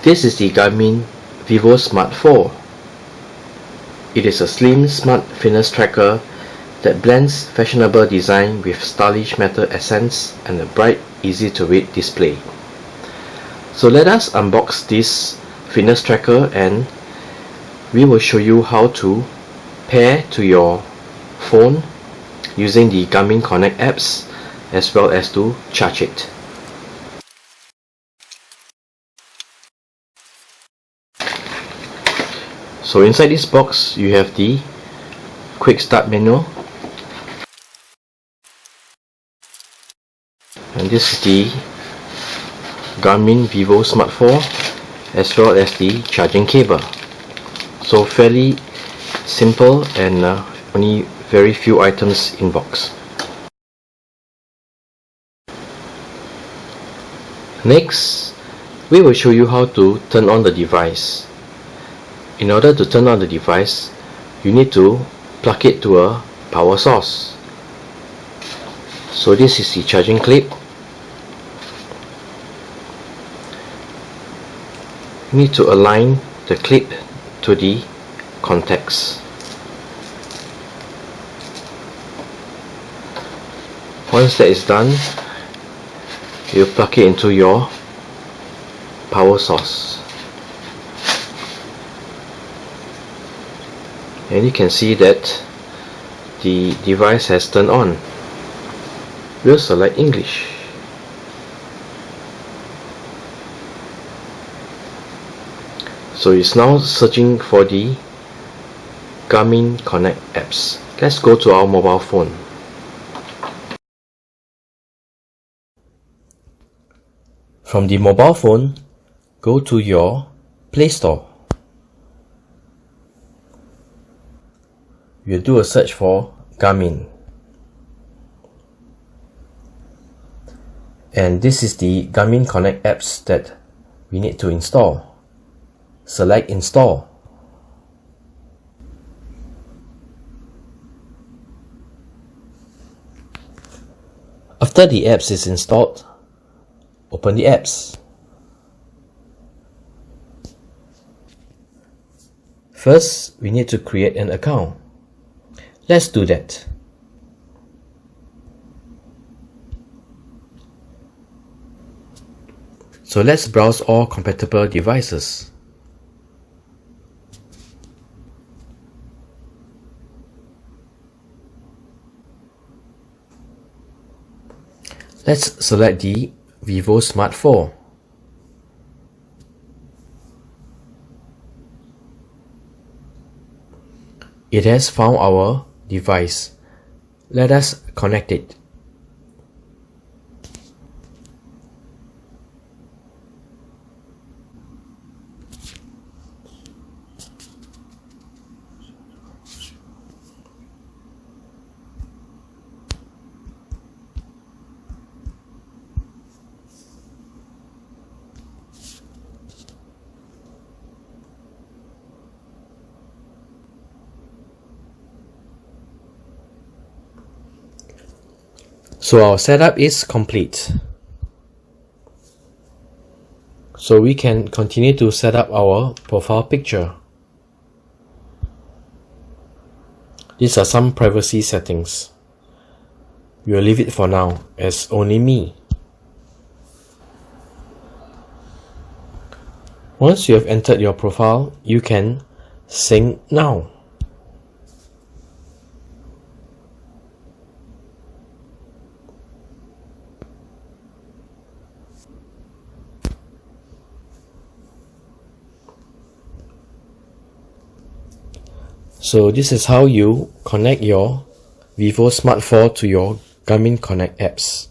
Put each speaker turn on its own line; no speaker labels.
This is the Garmin Vivosmart 4. It is a slim, smart fitness tracker that blends fashionable design with stylish metal accents and a bright, easy-to-read display. So let us unbox this fitness tracker and we will show you how to pair to your phone using the Garmin Connect apps as well as to charge it. So inside this box you have the quick start manual, and this is the Garmin Vivosmart 4 as well as the charging cable. So fairly simple and only very few items in box. Next, we will show you how to turn on the device. In order to turn on the device, you need to plug it to a power source. So this is the charging clip. You need to align the clip to the contacts. Once that is done, you plug it into your power source. And you can see that the device has turned on. We'll select English. So it's now searching for the Garmin Connect apps. Let's go to our mobile phone. From the mobile phone, go to your Play Store. We'll do a search for Garmin. And this is the Garmin Connect apps that we need to install. Select Install. After the apps is installed, open the apps. First, we need to create an account. Let's do that. So let's browse all compatible devices. Let's select the Vivosmart 4. It has found our device. Let us connect it. So our setup is complete. So we can continue to set up our profile picture. These are some privacy settings. We'll leave it for now as only me. Once you have entered your profile, you can sync now. So this is how you connect your Vivosmart 4 to your Garmin Connect apps.